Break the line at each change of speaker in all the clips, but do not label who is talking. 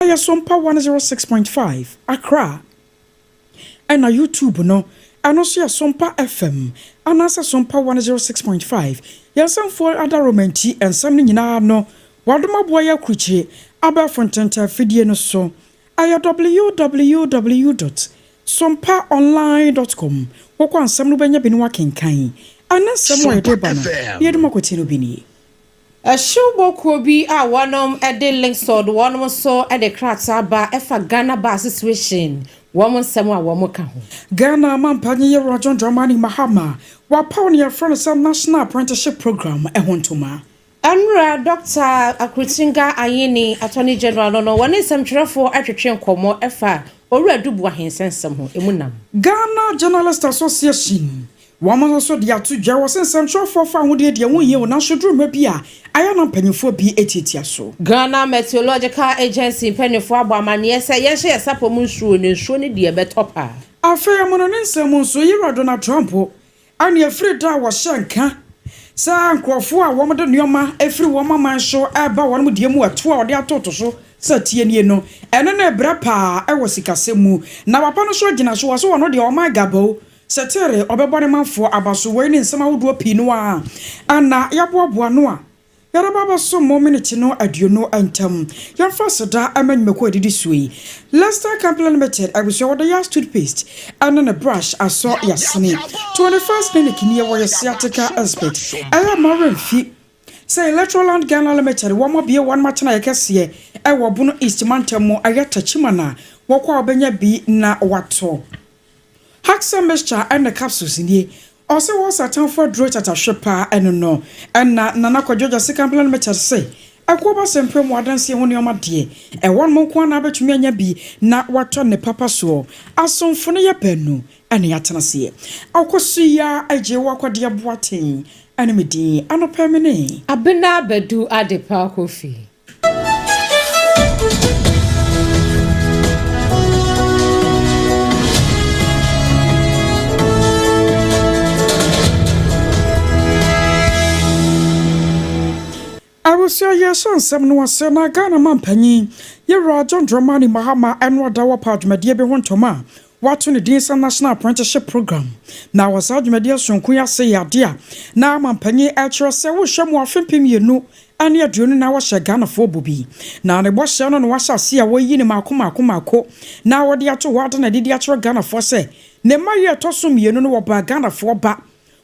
Aya Sompa 106.5 Accra. And na YouTube no. And also Sompa FM. And also Sompa 106.5. Yasan for other romanti and something nyina no. Waduma boya kuchi. Aba fontenta fidie no so. Aya www.sompaonline.com. Woko ansam no benya bi no wakenkan. Anasam wa edeba no. Yeduma kwetino bi ni.
A show Kobe a one de links or the one so at the cracks about a Ghana bar situation. Woman somewhere one
Ghana man panye Rajon Dramani Mahama. Wa pioneer from some national apprenticeship program e hontoma.
Anra Dr. Akosua Agyeiwaa Attorney General no one is some for atwetwe nkomo efa owura dubu ahensensem ho emunam.
Ghana Journalist Association. Woman also the atu dwa was central for fan de won here na shodru ma bia aya na mpanyefo bi etitia so.
Ghana Meteorological Agency mpanyefo abamane se ye hye sapo mu nsuo ne nsuo ne de betopa.
Afia mono ne nsem nso yira Donald Trump ani afri da wo hyenka sa nkrofo a wo de nioma afri wo maman so eba wo mu de mu ato a de atoto so sa tie nie no eno na ebra pa e wo sikasemu na papa no so gina so wo so no de o my gabo Setere obebone manfo abaso we ni nsema wodo pinu a ana yaboaboa no a yarababa so mo minute no aduono antam yamfa seda amanyimako adidi suyi Leicester Company Limited abusho wodo ya toothpaste and a brush aso yasne 21st clinic ni wo yasiatica aspect aya marin fi say Electroland Ghana Limited wo mo bie one match na yakese e wo bono East Mantamo ayata chimana wo kwa obenya bi na wato Haxa mixture and the capsules in here. Also was a time for drought at a shipper and no. And Nana Kodie second plan metal say. A quarter sempre more than see on your dear. And one more quan abbot to me be not what on the papa so. As soon for your penu and the Atanasi. Akosua Agyeiwaa Kodie boating. Enemy D and a permanent.
Abena Badu Adepa Kwofi.
I will say yes on some no sena Ghana man panyi ye Rajon Dramani Mahama enwa dawa pa dwumadie be hontoma wato ne din national apprenticeship program na wasa dwumadie sonku ya se yade a na man panyi elchro se wo hwem wo afempem yenu ane aduonu na wo hye Ghana fo bobi na ne bo hye no wa hyase a wo yi ne makomako na wo de ato wade na didi ato Ghana fo se ne maye tosom yenu no wo ba Ghana fo ba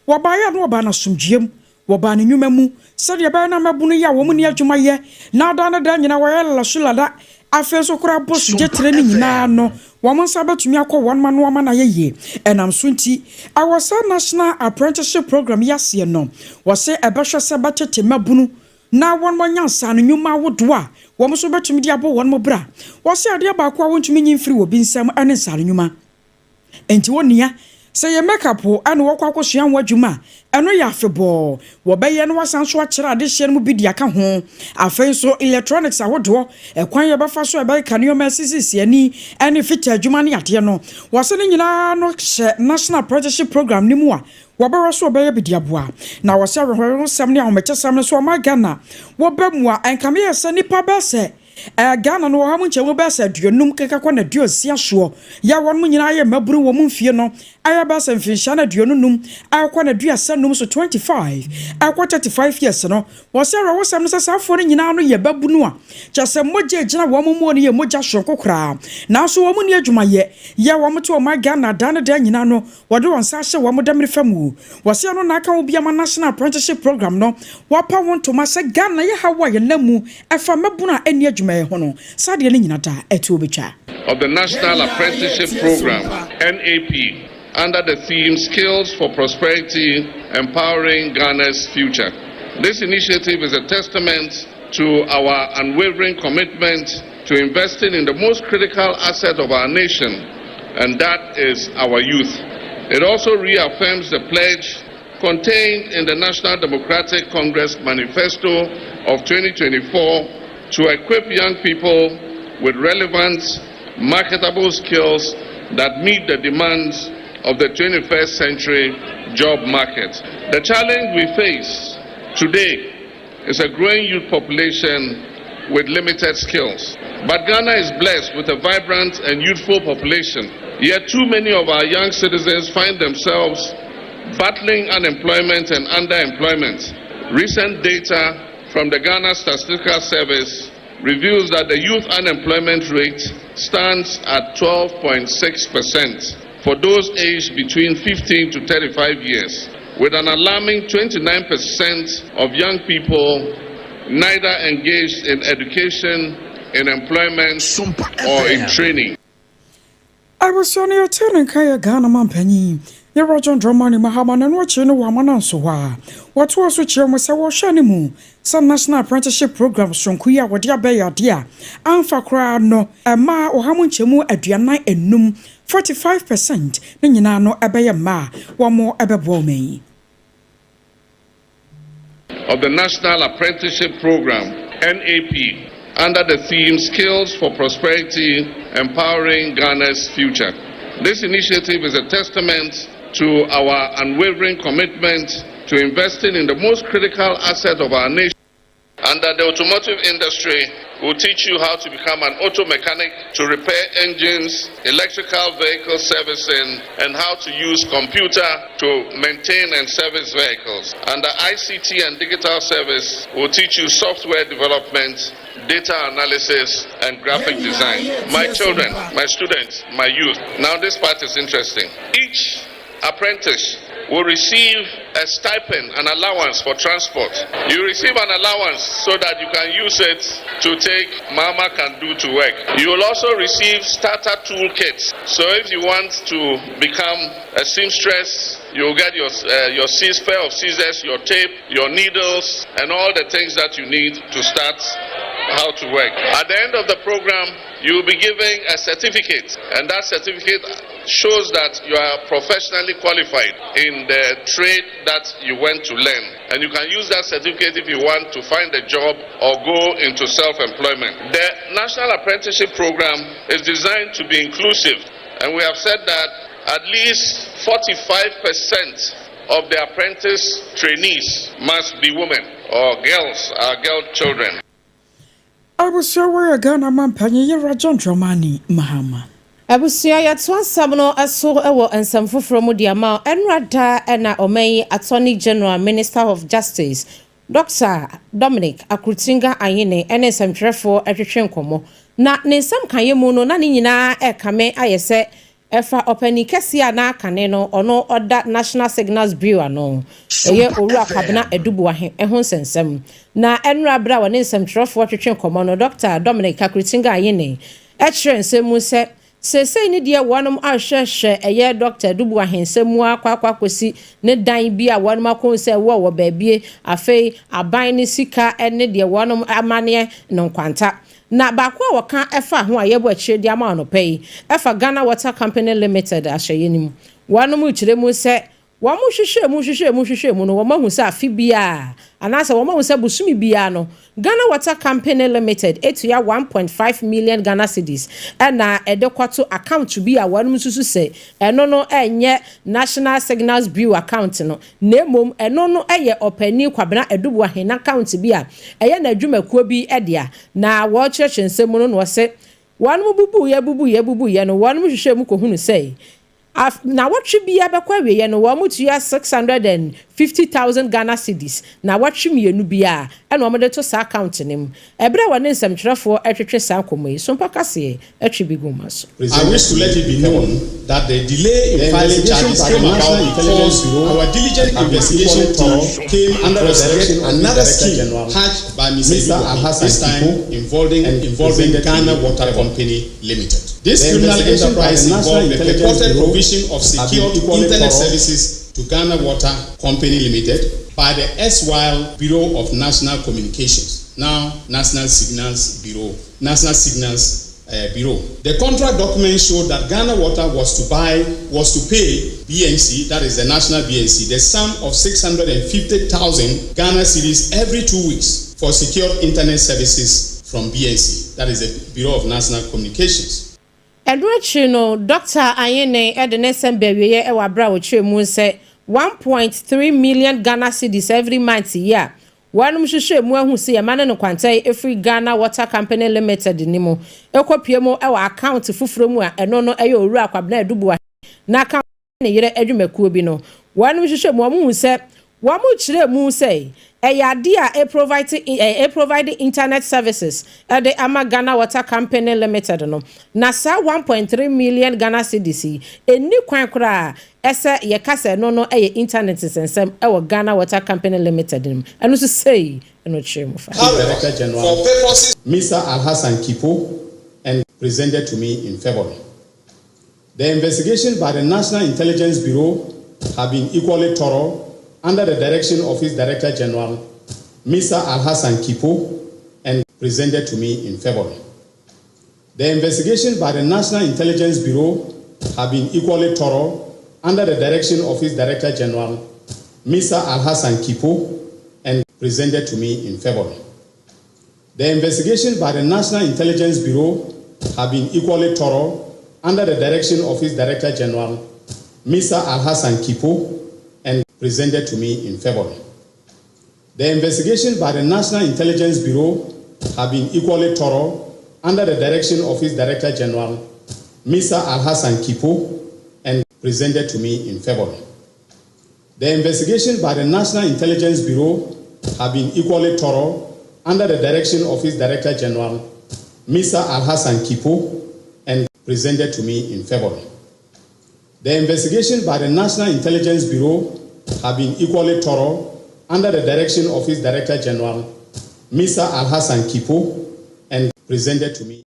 wo ba ya no wo ba na somdiem wo ba ne nwuma mu sade ba na mabunu ya wo mu ne adwuma ye na da na da nyina wo ya la sulada afeso kura bosu jetre ni nyina no wo mo nsa batumi akọ won ma no ma na ye enam so nti awasa national apprenticeship program yase no wo se ebehwe se batete mabunu na won mo nyansa no nwuma wodo a wo mo so batumi di abo won mo bra wo se ade ba kwa wontumi nyimfiri wo bi nsam ane nsa no nwuma enti wonia say ye makeup and wo kwa kwosua wadwuma eno ya afebo wo beye no wasan so akira ade hye no mu bidia ka ho afen so electronics awodo ekwan ye befa so ebe ka nioma sisi ani ene fita adwuma ne ade no wo se ne nyina no hye national apprenticeship program ni mu a wo be so beye bidia boa na wo se rehoro sam ne ahomeche sam so ma Ghana wo be mu a enkame ye se nipa be se Ghana no ha mu nche wo be se aduonum keka kwa na duosia so ya won mu nyina ye maburu wo mu mfie no aya ba se mfinsha na aduonum akwa na duasa num so 25 akwa 35 years no wo se ro wo sam no sasafo no nyina no ye babu no a chese moja gina wo mu ne ye moja shonko kra na so wo mu ne adwuma ye wo mu to ma Ghana dan da nyina no wo de won sa hye wo mu damre famu wo se no na aka wo bia ma national apprenticeship program no wo pa won to ma se Ghana ye hawa ye namu efa mabu na ani adwuma ye ho no sade ne nyina da etu obetwa
of the National Apprenticeship Program NAP under the theme Skills for Prosperity, Empowering Ghana's Future. This initiative is a testament to our unwavering commitment to investing in the most critical asset of our nation, and that is our youth. It also reaffirms the pledge contained in the National Democratic Congress Manifesto of 2024 to equip young people with relevant, marketable skills that meet the demands of the 21st century job market. The challenge we face today is a growing youth population with limited skills. But Ghana is blessed with a vibrant and youthful population. Yet too many of our young citizens find themselves battling unemployment and underemployment. Recent data from the Ghana Statistical Service reveals that the youth unemployment rate stands at 12.6% for those aged between 15 to 35 years, with an alarming 29% of young people neither engaged in education, in employment, or in training.
I was on your turn and Kaya Ghana Mampenny. Your Roger Dramani Mahaman and watching no woman answer. What was which you must have Shanimu? Some national apprenticeship programs from Kuya, what dear Bay, dear. And for crowd no, a ma or how much you more at your night and noom 45%. Then you know no abaya ma, one more ababome.
Of the National Apprenticeship Program, NAP, under the theme Skills for Prosperity, Empowering Ghana's Future. This initiative is a testament to our unwavering commitment to investing in the most critical asset of our nation. Under the automotive industry, we'll teach you how to become an auto mechanic, to repair engines, electrical vehicle servicing, and how to use computer to maintain and service vehicles. Under ICT and digital service, we'll teach you software development, data analysis, and graphic design. My children, my students, my youth. Now this part is interesting. Each apprentice will receive a stipend, an allowance for transport. You receive an allowance so that you can use it to take Mama Can Do to work. You will also receive starter toolkits. So if you want to become a seamstress, you'll get your pair of scissors, your tape, your needles, and all the things that you need to start how to work. At the end of the program, you will be given a certificate, and that certificate shows that you are professionally qualified in the trade that you went to learn. And you can use that certificate if you want to find a job or go into self-employment. The National Apprenticeship Program is designed to be inclusive, and we have said that at least 45% of the apprentice trainees must be women or girls, girl children.
I was so where Ghana Mampenny, your Roger Dramani Mahama.
Abusua ya twansam no aso ewo ensamfo from diama enrada ena omei Attorney General Minister of Justice Dr. Dominic Akrutinga Ayine ene samtwerefo atwetwe nkomo na ne nsam kanye mu no na ne nyina ekame ayese efa opani kese a na kane no ono oda National Signals Bureau no eye owura Abena Badu Adepa ehon sensem na enra bra wone samtwerefo atwetwe nkomo no Dr. Dominic Akrutinga Ayine ekire nsemu se ni dia wanum ahwehwe eye Dr. Dubu ahensemu akwakwakwosi ne dan bi a wanum akonse wo baabie afei aban ne sika ene dia wanum amane no kwanta na baako a woka efa ho a yebo akire dia ma no pay efa Ghana Water Company Limited ahyeyenim wanum ukiremu se hwehwe mu no womahu se afi bia anase womahu se busumi bia no Ghana Water Company Limited etuya 1.5 million Ghana cedis na edekwato account to be a wanum susu se eno no enye National Signals Bureau account no nemom eno no eye opani Abena Badu Adepa account bi a eye na adwumakuo bi edea na wo church nsemu no no se wanum bubu ye no wanum hwehwe mu kohunu se na watchi bia bekwa we no wa mutu ya 650,000 Ghana cedis na watchi mienu bia e no mo to sa account nim ebre wa ne nsamtwerefo etwetwe sa komoi Sompa kase etwe biguma so.
I wish to let it be known that the delay in filing charges came about because our diligent investigation team came under the direction another scheme hatched by Mr. this time involving Ghana Water Company Limited. This criminal enterprise involved the purported provision of secured internet services to Ghana Water Company Limited by the erstwhile Bureau of National Communications, now National Signals Bureau. The contract document showed that Ghana Water was to pay BNC, that is the national BNC, the sum of 650,000 Ghana cedis every 2 weeks for secured internet services from BNC, that is the Bureau of National Communications.
Edwachino Dr. Ayene Edenesen Bewiye ewa bra ochire mu se 1.3 million Ghana cedis every month year wanum hwehwe mu ahu se yemane no kwantai efri Ghana Water Company Limited ni mu ekopie mu e wa account fufuro mu a eno no eye owura Kwabena Adubu na account ne yere adwumakuo bi no wanum hwehwe mu amu se wamu chire mu se Eyadia provide internet services at the Ghana Water Company Limited no. Nasa 1.3 million Ghana cedis. Eni kwan kra ese ye kase no internet sensem e Ghana Water Company Limited no. Anu so say no chire mu fa.
Director General for purposes Mr. Alhassan Kipo and presented to me in February. The investigation by the National Intelligence Bureau have been equally thorough under the direction of his Director General, Mr. Alhassan Kipo, and presented to me in February. The investigation by the National Intelligence Bureau have been equally thorough under the direction of his Director General, Mr. Alhassan Kipo, and presented to me in February. The investigation by the National Intelligence Bureau have been equally thorough under the direction of his Director General, Mr. Alhassan Kipo, and presented to me in February. The investigation by the National Intelligence Bureau have been equally thorough under the direction of his Director General, Mr. Alhassan Kipo, and presented to me in February. The investigation by the National Intelligence Bureau have been equally thorough under the direction of his Director General, Mr. Alhassan Kipo, and presented to me in February. The investigation by the National Intelligence Bureau have been equally thorough under the direction of his Director General, Mr. Alhassan Kipo, and presented to me.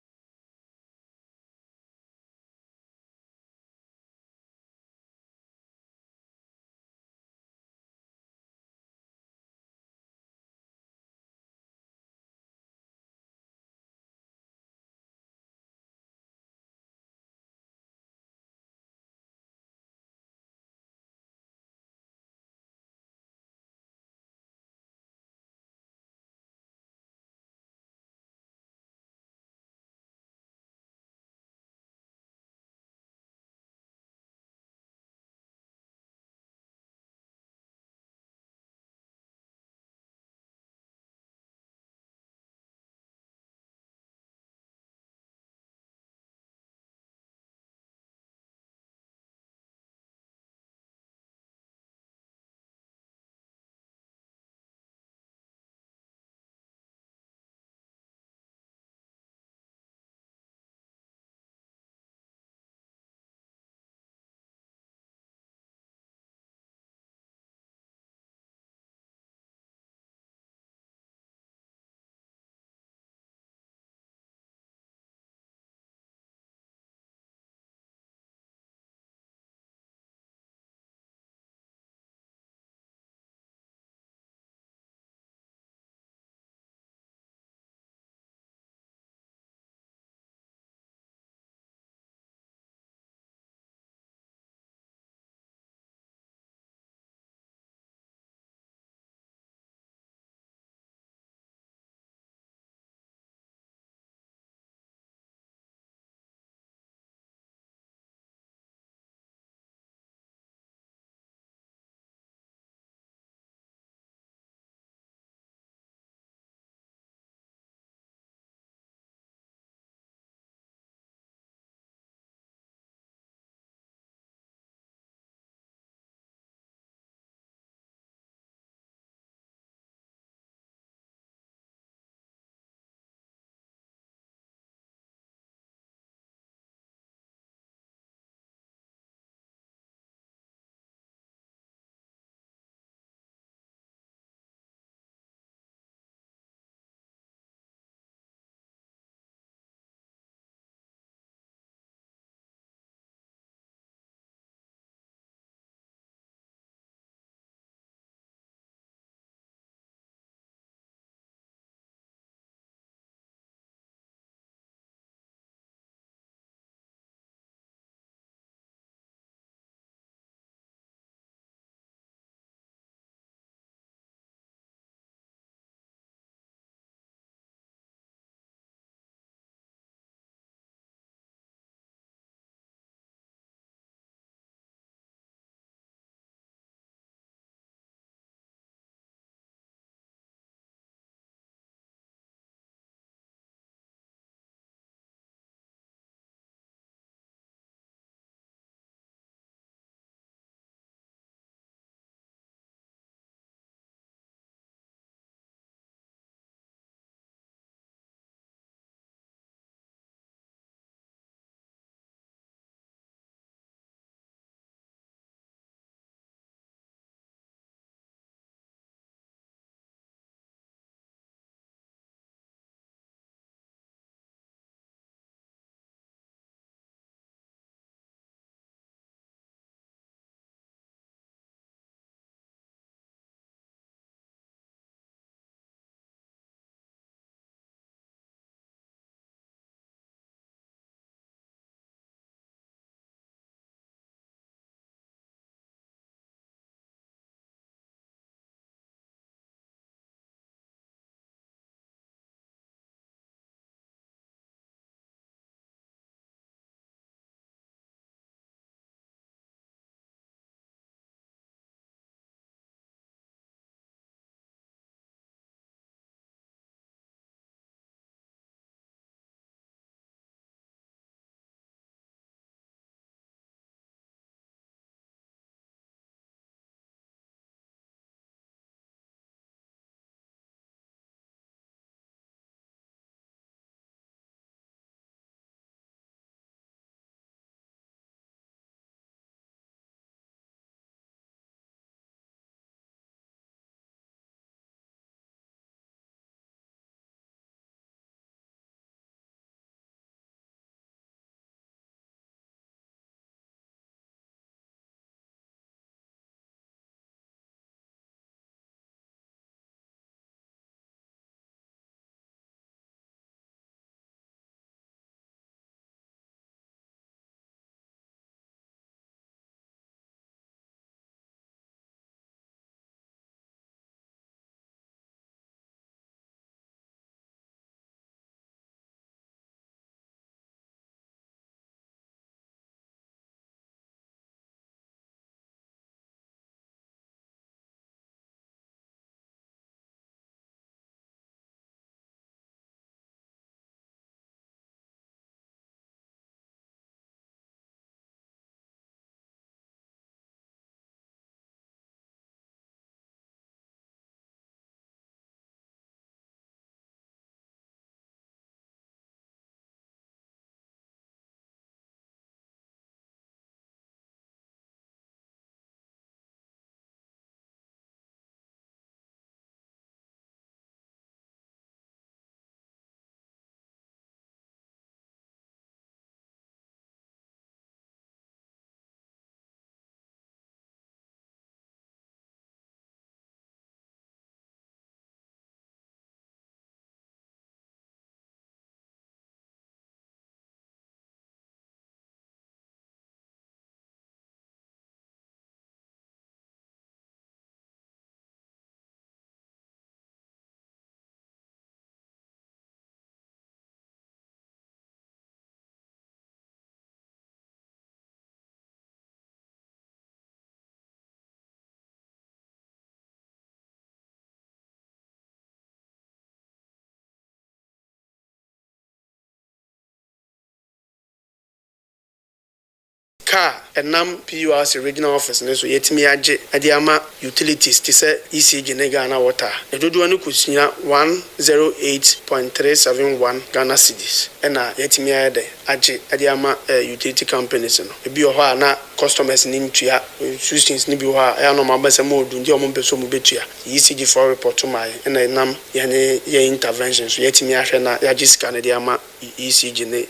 car enam PURC regional office ne so yetimi agye ade ama utilities te say ECG ne Ghana water edodo no kusunya 108.371 Ghana cedis ena yetimi ade agye ade ama utility companies no ebi ho a na customers ni ntua institutions ni bi ho a ya no mabasa mo odu ndi o mo beso mo betua ECG for report mai ena enam ye intervention so yetimi ahwe na ya gisika ne de ama ECG ne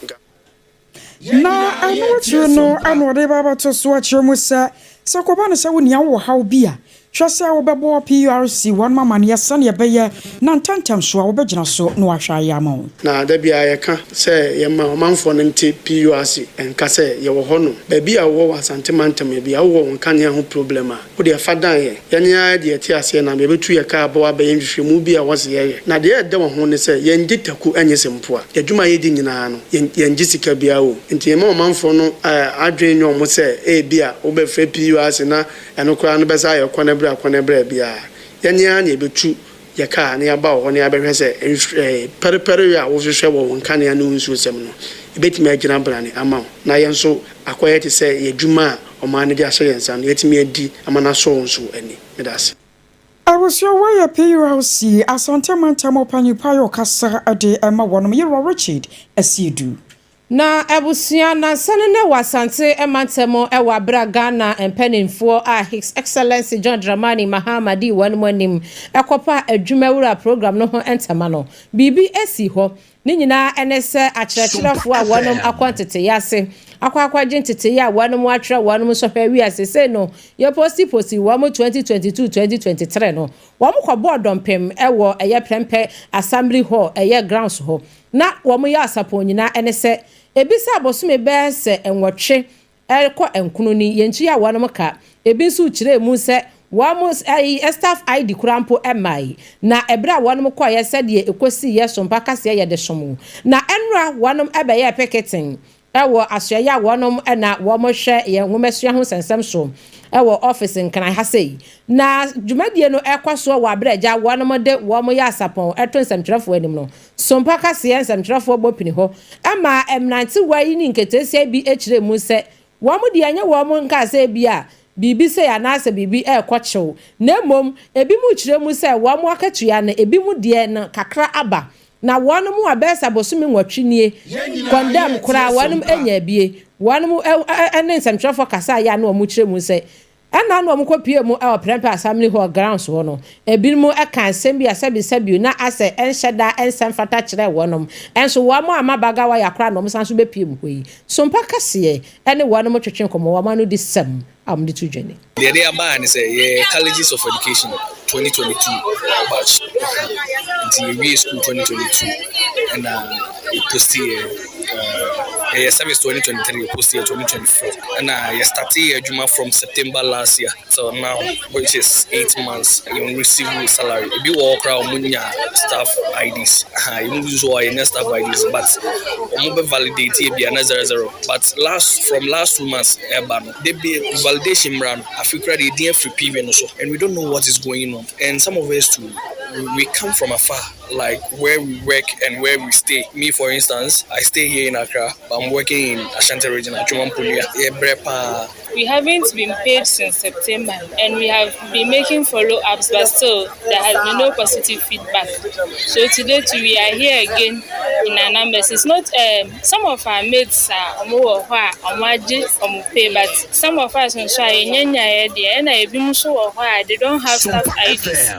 na anotu no anode baba to so achemusa sakoba no se wonia wo haw bia hwese a wo bebo PURC one mama ne yesane ye beye na ntantam so a wo begina so no ahwa ya ma
na da bia ye ka se ye ma omanfo no nti PURC enka se ye wo hono ba bia wo wasante mantam ye bia wo nka ne ho problem a wo de fadan ye nya de ati ase na me betu ye ka ba ba ye nhwehwe mu bia wo se ye na de ye de wo ho ne se ye ngitaku anye sempo a adwuma ye di nyina no ye ngisika bia wo nti ye ma omanfo no adwen nyo mo se bia wo be fe PURC na enokra no be sa ye kwana akwanebra bia yanya na ebetu yaka na yaba ho na yabehwe se perepere ya wo hwehwe wo nkane ya no nsu sem no ebetimi agina brane ama na yenso akoye te se yedwuma o ma ne de ahye yensa no yetimi adi ama na so nso ani medase
Awosio waya PURC asante mantamo panyipa yo kasa ade ema wonom Yero Richard asiedu
na abusia na sanene wasante emantemo ewa Ghana empenimfo a His Excellency John Dramani Mahama di wanmonim ekopa adwumawura program no ho entama no bibi esi ho ni nyina enese akyerɛkyerɛfo a wonom akwantete yase akwakwaje ntete ya wonom atwerɛ wonom sohwa wi asese no ye posti wom 2022-2023 no wom kɔbɔ dɔmpem ewo eye prempe assembly hall eye grounds ho na wom ya asapo nyina enese ebisa abosome be se enwotwe ekɔ enkunu ni yentu ya wonom ka ebisu kyerɛ mu se wamos staff ID kurampo emai na ebra wonom kɔ ye se de ekosi ye Sompa kase ye de somu na enra wonom ebe ye picketing ewo asoya wonom na womo hwɛ ye nwomesua ho sensem so ewo office nkan ha sei na dwumadie no ekwaso wa abreja wonom de womo ya asapon eto nsamtwerefo anim no Sompa kase nsamtwerefo bopini ho ama M90 wayi ni nketesia bi ekyire mu se womo de anya womo nka se bi a bibi se ya na se bibi ekwachew na mom ebi mu kyire mu se womo akatua na ebi mu de na kakra aba na wonom abesa bosumi nwatwinie condemn kura wonom enya bie wonom ene nsamtwerefo kasa ya na omu kyire mu se ana no omko pie mu e prempe assembly hall grounds ho no ebi mu e kan sembi asabi na ase enhyeda ensem fata kyerɛ wonom enso wo mo amabaga wa yakra no omsanso be pie mu hoyi Sompa kase ene wonom twetwen komo wo ma no di sem amde to dwene
the day ban is colleges of education 2022 batch the we school 2022 and post year service 2023 post year 2024 and I started Juma from September last year so now which is 8 months you receive salary if you walk around munya staff IDs you move so staff IDs but mobile validate be another 0 but from last 2 months they be validation run Africa they didn't free PV also and we don't know what is going on and some of us too we come from afar like where we work and where we stay. Me for instance I stay here in Accra but I'm working in Ashanti region at Jumampulia.
We haven't been paid since September and we have been making follow-ups but still there has been no positive feedback. So today too, we are here again in our numbers. It's not some of our mates are pay but some of us they don't have staff IDs.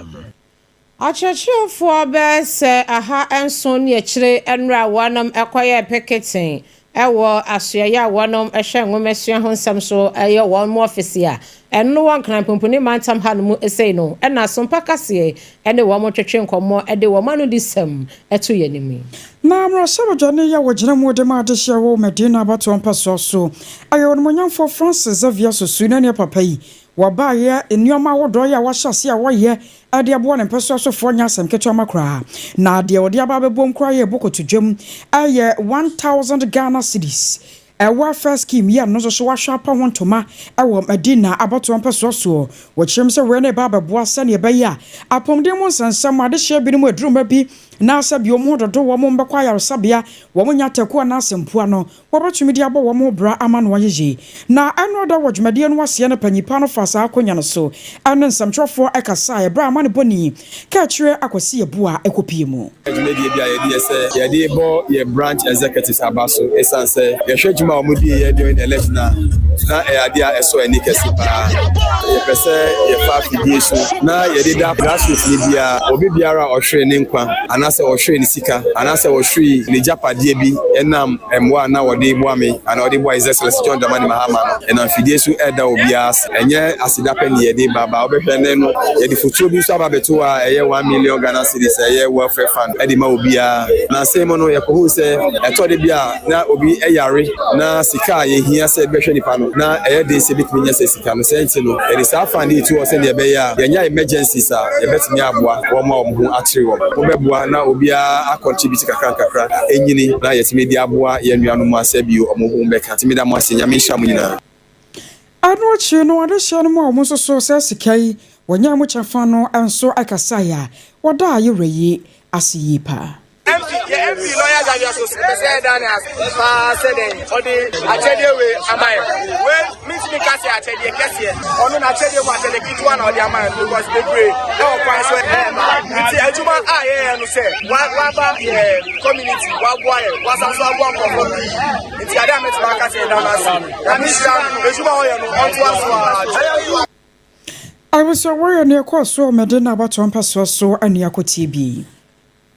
Akyerɛkyerɛfo be se aha enson ye kyire enra wonom ekoye picketing ewo asoya wonom ehwe nwomesua ho nsam so eye won mo office a enno won kan pomponi mantam ha no mu esei no ena Sompa kase ene wo mo twetwe nkomo ede wo manu di sem eto yanimi
na amra sabajane ya wogina mu de ma de hye wo Medina Batu Ampaso so ayo no nyamfo Francis Xavier so suna ne papa yi waba ye enioma wodo ya wahyase a woye ade abo ne peso so fo nya asem keto amakra na de odi aba bebom kra ye bokoto dwam aye 1000 Ghana cedis ewa first scheme ya no so wahwa pa hontoma ewo Medina Batu Ampaso so wo kyerem se we ne baba boa sane be ya apomde mu sansam ade hye bi no mu aduruma bi na sabi omo dodo wo mo mbekwa yaresabea wo mo nyateku na asempua no wo betumi dia bo wo mo bra ama no yeje na eno da wodwumade no wase ne panyipa no fasa akonya no so ane nsamtwofo ekasa e bra ama ne boni ka kire akwasi ebua ekopie mu
dwumade bia ye de bo ye branch executives abaso esanse ye hwedwuma omudi ye during election na adia eso ani kesi pa ye pese ye fa fidie so na ye de da grassroots ni bia obi biara ohwe ne nkwa anase ohwe ni sika anase ohwe ni japade bi enam emwa na wode boame ana wode boa excellency John Dramani Mahama no enam fidie so eda obias enye asidape ni ye de baba obehwe ne no ye de futuo bi so ababeto a eye 1 million Ghana cedis eye welfare fund edi ma obia na same no ye ko hu se eto de bia na obi eyare na sika ye hia se behwe nipa no na eye de se bitimi nya se sika no se ntino e de sa fund itu o se ne be ya ye nya emergencies a ye betimi aboa wo ma omo atire wo obebua na obia akontribute kakra enyini na yetimi di aboa ye nuanu mu asabio omo hu beka timi da mo asenya me hwa mu nyina
anu chi no ade hye no mo omo so se sikai wonya mu chafa no enso akasaya wada ayewreyi asiyipa
every lawyer that you are supposed to say that as said odi achede we amai we meet me kasi achede kese onu na achede wa achede kitu na odi amai because they pray e o kwa so ti ejuma aye no say wa ba community wa boa e wa so agbo nko ti ada met ma kasi da na si na mi sha ejuma o ye no on to aso
I was aware near Koso Medina Baton Paso and Yakotibi.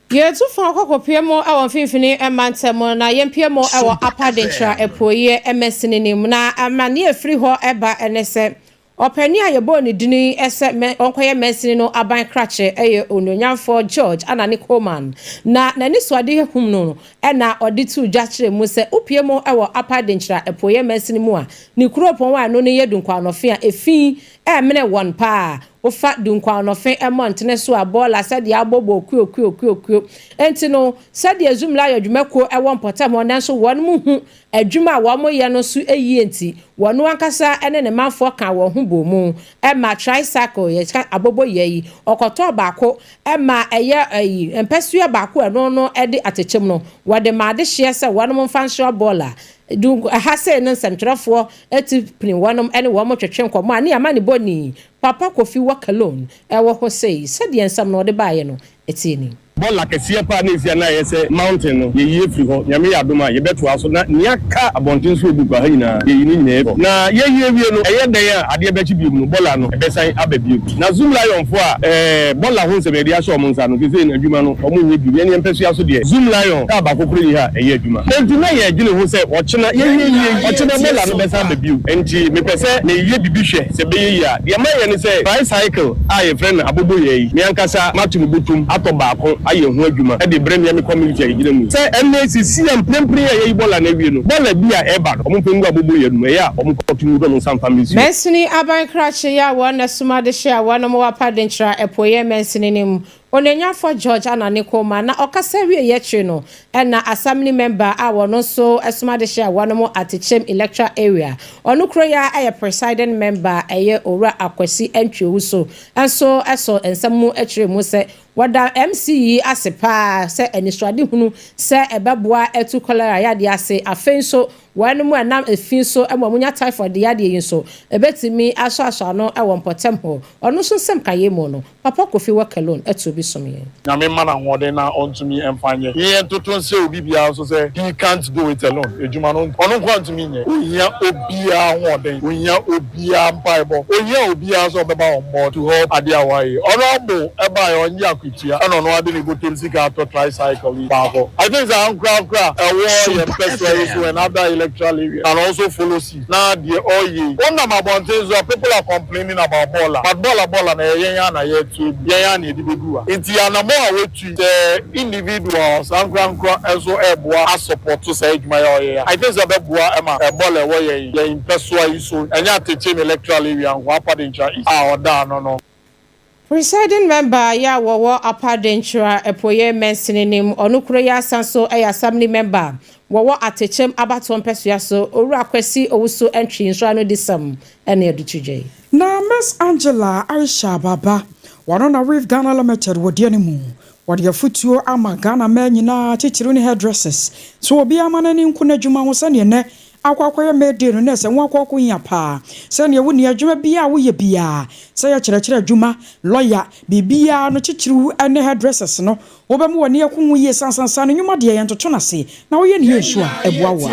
Ye tu fa kokopie mo e won finfini e mantemo na ye mpie mo e wo apadentra epoye emesini nim na amane efri ho eba enese opani ayebo ni dini ese onkoye mesini no aban krache eye ononyamfo George Anani Coleman na nani swade hum no e na oditu dwakire mu se upie mo e wo apadentra epoye mesini mu a ni kuropon wa no ne yedunkwa no fe a efi e mene won pa ofa dunkwa no fe emontene so abola sade abobo kuo enti no sade azumla yadwumako e won potam onan so won mu hu adwuma wa mo ye no so eyi enti wono ankasa ene ne manfo ka wo hu bomu e ma tricycle ye abobo yeyi okoto baako e ma eye ayi empesua baako eno no e de atechem no wode ma de hye se wono mfansho bola du hase no semtrefo eti pin wonom ene wo mo twetwe nkomo ani amane boni papa Kwofi wakalon e wo ho sei sade ensam no de baaye no etini
bola kese pa na esi na yese mountain no ye free ho nyame yadoma ye beto aso na niaka abonten so obuba ha nyina ye ni nyina na ye wie no eye den a ade be chi bi mu bola no e be san ababie na zoom lion fo a bola ho se me dia so mo nsa no kese na adwuma no omo nye bi ye mpesu aso de zoom lion ka ba kokoro yi ha eye adwuma enti na ye gine ho se ochina ye ochina bola no be san ababie enti me pese na ye bibi hwe se be ye ya de ma ye ni se tricycle a ye friend abobo ye mi ankasa matum butum atoba akon aye hu adwuma e de brem ya me community agire mu se NACC am prempre ya bola na wie no bola bia e ba omo pengu abobo ye no ya omo kotu do no sam family
mesni aban krache ya wona suma de hia wona mo wapadentra epoye mesni nim onanyafo George Anani Coleman na okasa wie ye twe no na assembly member a wono so esuma de hia wona mo atechem electoral area onu kro ya aye presiding member eye owura akwasi antwewu so enso eso ensamu akire mu se wada MCE asepa se eniswade hunu se ebeboa etu cholera ya de ase afenso wanu mu anam efinso emomunya typhoid ya de yinso ebetimi aso no ewon potem ho onu so nsem kaye mu no papa Kwofi wakalon etu bi somye
na me mana nwode na ontumi emfanye ye toton se obi bia so se he can't do it alone ejuma no onu kwa ntumi nye ohia obia nwode ohia obia mpaibo ohia obia so beba on board to help Agyeiwaa onobo eba yo nya akutia eno no ade ni botom sika to tricycle baako I think that ankra war your person so another electoral area and also follow see now the oye one of my bontes people are complaining about bola but bola na yen na ye tu yen na edibedu a enti anamo a wetu the individuals ankra enso eboa support to say Agyeiwaa oye I think that beboa ema bola wo ye impesua iso enya teche electoral area and what part in is oda no
presiding member ya wowo apadentra epoye mensinim onukro ya sanso assembly member wowo atechem abaton pesua so owura kwasi owuso entry nso ano disam ene educhuje
na Miss Angela Aisha Baba wano na Reef Ghana Limited wodi animu What your footio ama Ghana men nyina chichiri hairdressers. So obi amana ni nku na adwuma ho sane ne akwakwaya mede no na se nwakoko nya pa. Sane wo ni adwuma bia wo ye bia. Se ya kyerɛkyerɛ adwuma lawyer bibia no chichiri ene hairdressers no. Obemu woni akunwu ye sansansan nyuma de yentoto na se na wo ye ne yesu a ebuawa.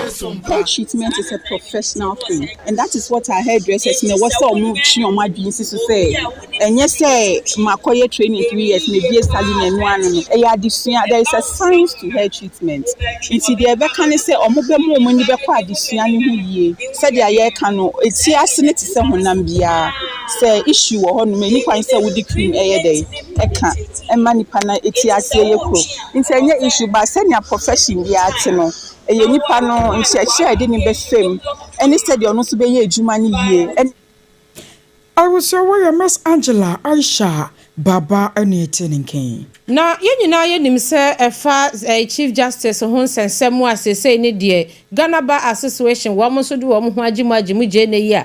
Hair treatment is a professional thing, and that is what our hairdressers ne was so move chi on my business to say. And yes say makoye training 3 years me be studying enu anu no. There is a science to hair treatment. Nti de be kan say omobemu omuni be kwa adesua ne hu yie. Say de aye kan no eti ase ne te se honam bia. Say issue wo ho no me ni kwan say wo di cream eye dey. Eka emma nipa na eti ase It's a issue, but send your profession the art no. A unipano in share didn't be fame. And instead, you're not to be a Jumani year. And
I was aware Miss Angela Aisha Baba and Yetening King.
Now, you know, you say a fast a Chief Justice who sent someone say, ni dear Ghana Bar Association, woman should do Jimu Jane ya.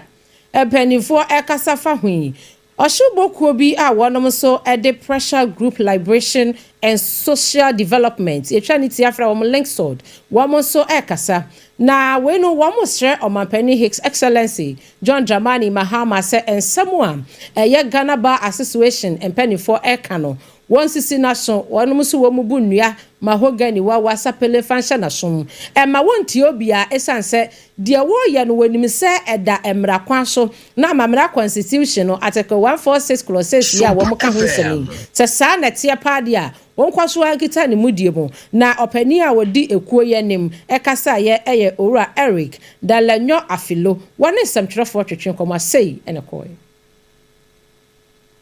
A penny for a casafa hui. Oshubo Kobi a one so at the pressure group liberation and social development. A trinity after link sword. One so ekasa. Na we no one share on my penny Hicks Excellency John Dramani Mahama say and someone a Ghana Bar Association and penny for Ekano. One sisi nation, one musu womubu nua mahogany wa wasapele function nation. And ma wonti obia esan se dia wo ye no wanim se eda emra kwan so na mamra constitution no article 146 clause 6 ya wo muka ho nsani. Se sa na tie pa dia won kwaso agita ne mudie mu na opani a wodi ekuo ye nim ekasa ye eye owura Eric Dalanyo Afilo woni semtwerefo twetwen koma sei ene koy.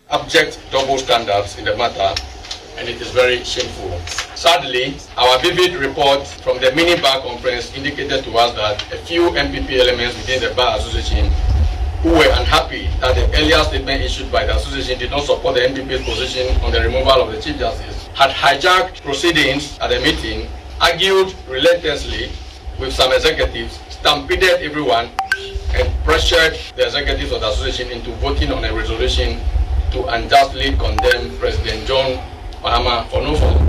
Abject double standards in the matter, and it is very shameful. Sadly, our vivid report from the mini-bar conference indicated to us that a few MPP elements within the Bar Association who were unhappy that the earlier statement issued by the association did not support the MPP's position on the removal of the Chief Justice had hijacked proceedings at the meeting, argued relentlessly with some executives, stampeded everyone, and pressured the executives of the association into voting on a resolution to unjustly condemn President John Mahama for no fault.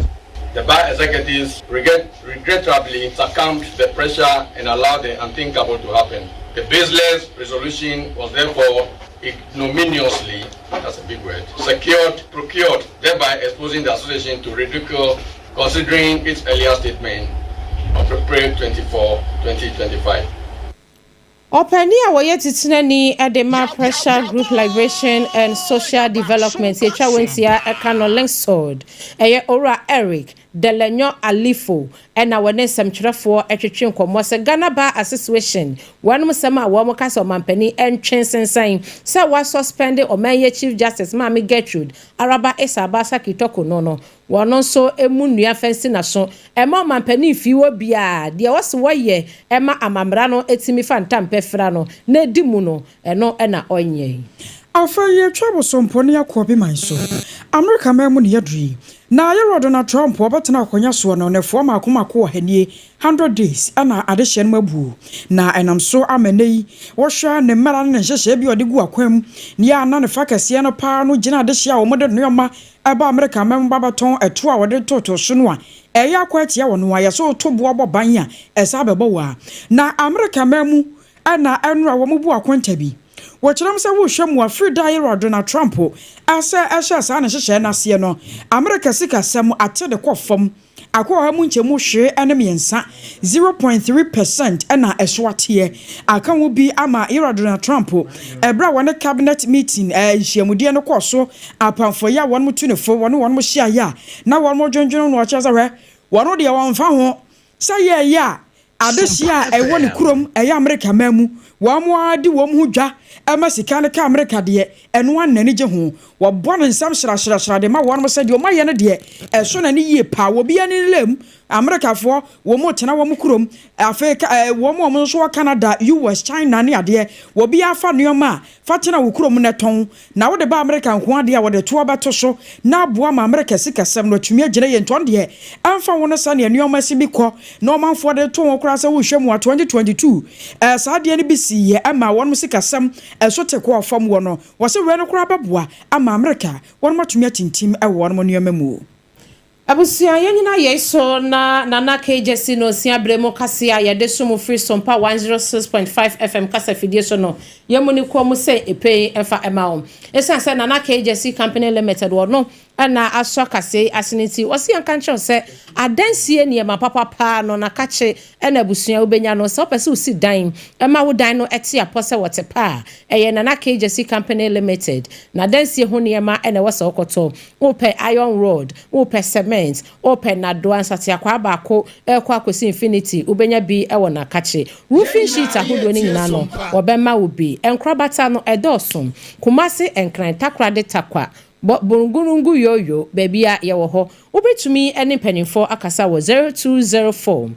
The bar executives regrettably succumbed to the pressure and allowed the unthinkable to happen. The baseless resolution was therefore ignominiously, that's a big word, procured, thereby exposing the association to ridicule considering its earlier statement of April 24, 2025.
Openi a woye titinani Abena pressure group liberation and social development ye twa wentia ekano link sword eye owura Eric Dalanyo Alifo ena wone semtwerefo etwetwe nkomo se Ghana Bar Association wanum sema a wo mokasa omampani entwen sensan se wa suspend omenye Chief Justice Mami Gertrude Araba Esabasa Kitoko no wono so emu nua fensi na so ema omampani fiwo bia de wose woye ema amamra no etimi fantampe fra no na dimu no eno ena onye
afaye twabo somponi akobi manso America memu ne yadri na ye Donald Trump obetena akonya so no ne fo makomako hanie 100 days ana adehye no mabu na enam so amenei wo hwa ne mara ne hyehye bi odegu akwam ne ya na ne fakase no pa no gina adehye a wo mode no yoma eba America memu babaton eto a wode toto so no a eya kwatia wo no aye so tobo oboban a esa bebo wa na America memu ana enra wo mubu akwanta bi Watchram say wo hwem wa free diary Donald Trump asa sa na hyehye na se no America sika sem ate de kofom akwa mu nchemu hwe ene miensa 0.3% ena eswate aka wo bi ama Donald Trump ebra wone cabinet meeting hyiamudie no koso apamfo ya won mutunefo won mo hia ya na won mo dwondwono no ocha zawe won de won fa ho say ya adehia ewo ne kurom America mamu wamo adi wom hu dwa amasika ne ka America de eno anani je ho wo bone nsam hyra de ma won mo se de o maye ne de eso na ne yie pa wo bia ne lem America fo wo mo tena wo mo kurom Africa wo mo so Canada US China ne ade wo bia fa neoma fa tena wo kurom ne ton na wo de ba America nko ade a wo de to obato so na aboa ma America sika sem no tumi agire ye nton de amfa wo no sa ne neoma si bi ko no manfo de to wo kura sa wo hwem wa 2022 sa de ne bi si ye ama won sika sem so te ko fam wo no wo se we no kura beboa ama America won matumi atintim e wo no neoma mu
Abusia yenyina yeso na nana KJC no sia bremo kasia yede sumu free Sompa 106.5 FM kasa fidie so no yemuni ko mu se epei efa emaom esan se nana KJC company limited wo no ana aso kase asiniti wose yanka nche se adansie ne ma papa no na kache na abusia obenya no se opese usi dan ema wo dan no ete apose wote pa eye nana KJC company limited na dansie ho ne ma ene wose okoto wo pe iron rod wo pe cement open na do ansati akwa baako ekwa akosi infinity ubenya bi ewo na kache roofing sheet ahodo ni nyina no obema obi enkrabata no edosom kumase enkran takrade takwa burungurungu yoyo bebia ye wo ho ubetumi ene penifo akasa wo 0204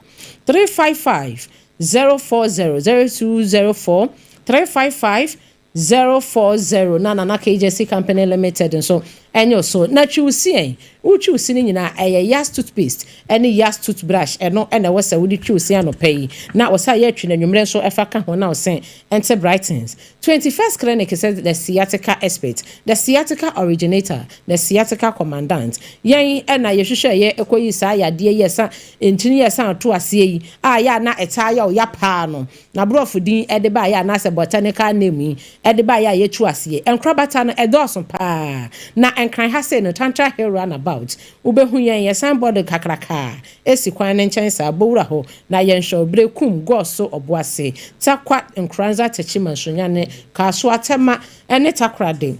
355 040 0204 355 040 na KJC company limited so enyo so na chusi uchusi ni nyina eye yas toothpaste ene yas toothbrush eno ena wasa wudi chusi ano pay na wasa ye twi na nwumre so efa ka ho na osen ente brightens 21st clinic is the sciatica expert the sciatica originator the sciatica commandant yen ena ye hwehwe ye ekoyi sa yade ye sa entini ye sa to ase yi ya na eta ya o ya pa no na brofudin ede ba ya na se botanical name ede ba ya ye chu ase enkrabata no edoson pa na enkran ha se no tantra hair run about ubehu yen ye sanbody kakraka esi kwan ne nchensa bowura ho na yen show brekum go so oboase takwa enkranza techima nsonyane ka so atema ene takrade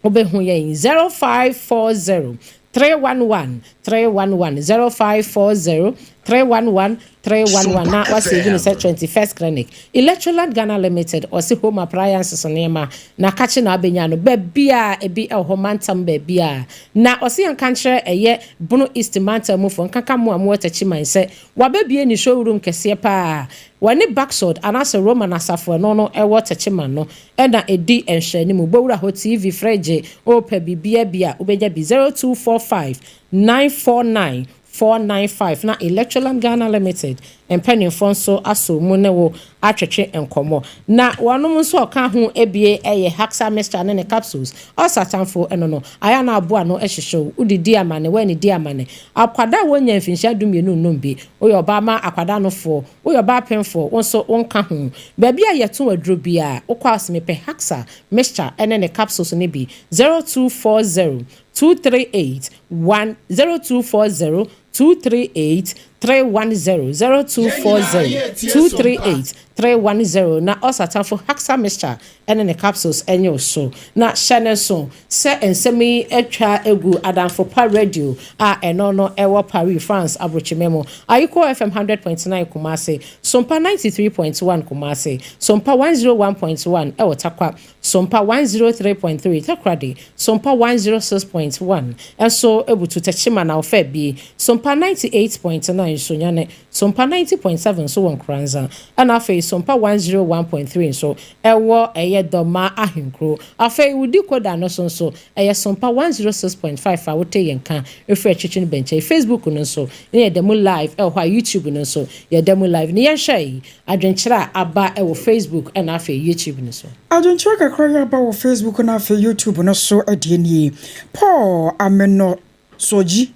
ubehu yen 0540 311 0540 311 na wasi even say 21st clinic Electroland Ghana Limited or si home appliances onema na kachi na abenya no bebia ebi homantam bebia na osi ankanche eye Bono East Mantam mu fo nkaka mu amu atachi man se wabebie ni showroom kese pa wani backsword anase Roman asafo no ewo tachi man no ena edi enhwe ni mu bowura ho TV fridge ope bibia bia obeja bi 0245 949 495 na Electroland Ghana Limited penny fonso aso mu ne wo atwetwe enkomo na wonom nso oka ho ebie eye haxa mixture ne capsules osatanfo eno no aya na abo ano ehhehwe udidi amane wani di amane akwada wonya mfinhia dumienu nombe oyoba ma akwada no fo oyoba penfo wonso wonka ho baabi ayeto aduro bia okwa asmepe haxa mixture ne capsules ne bi 0240 238 0240 238 310 0240 238 310 na osatafo haxa mixture ene ne capsules enyo so na channel so se ensemi etwa egu adamfo pa radio eno no ewo Paris France abrochimemo ayiko FM 100.9 Kumase Sompa 93.1 Kumase Sompa 101.1 ewo takwa Sompa 103.3 takrade Sompa 106.1 enso ebutu techima na ofa bi Sompa 98.9 sonyane Sompa 90.7 so won kranza ana afa Sompa 101.3 so ewo eye doma ahinkro afa wudi koda no so eye Sompa 106.5 a wote yenka efe chichen benche Facebook no so ne demo live ewo YouTube no so ye demo live ne yenhwai adwenkyera aba ewo Facebook ana afa YouTube no so
adwenkyera kakra aba wo Facebook na afa YouTube no so adieni Paul ameno soji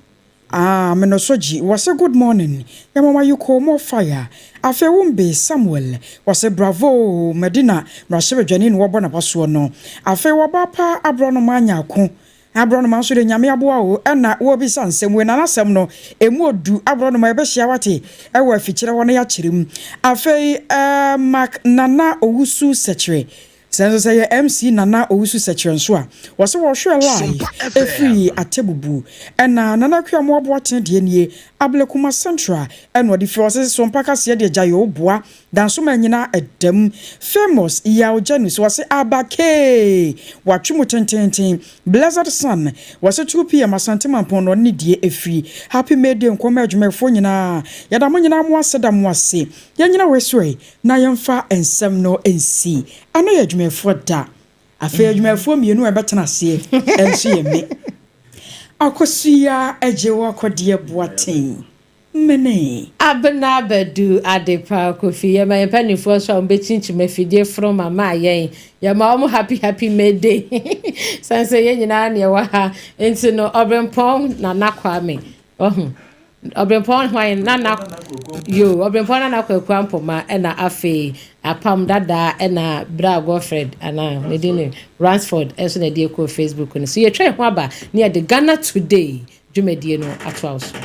Menosoji was a good morning. Yamama you call more fire. Afe wumbe Samuel was a bravo Medina Rashe Janin Wabana Pasuano. Afe wabapa abrono manya ku. Abrono manso de nyame aboa o na wo bi sansem we na nasem no emu odu abrono ma behia wate e wa fikyire wona ya kyerem. Afe Mark Nana Owusu Sechere Senso say MC Nana Owusu Sechere so a wo se wo hwe live efri atebubu na Nana kwamo aboaten de nie Ablekuma Central and what the forces Sompa kase de jayo boa dan so manyina edam famous Yaw Janus was abake watwumu tententen Blessed Sun was 2 PM asantema pono ne die efri happy made nkoma adwumafo nyina yada mo nyina mo aseda mo ase yanyina wesoi na yemfa ensem no ensi ana adwumafo da afa adwumafo mienu ebetena ase enso yeme Akosua Agyeiwaa Kodie boaten mene
Abena Badu Adepa Kwofi ye my penny for so mbechinchi mafidie from mama yen ye ma omo happy May-Day sanse ye nyina na ye wa ha enti no obrempon na nakwame Obrempon why nana yo obrempon nana kwakwampo ma na afi apam dada na bra Godfred ana medine Ransford eso na die ko Facebook no so ye try ho aba near the Ghana Today dwumadie no atwa so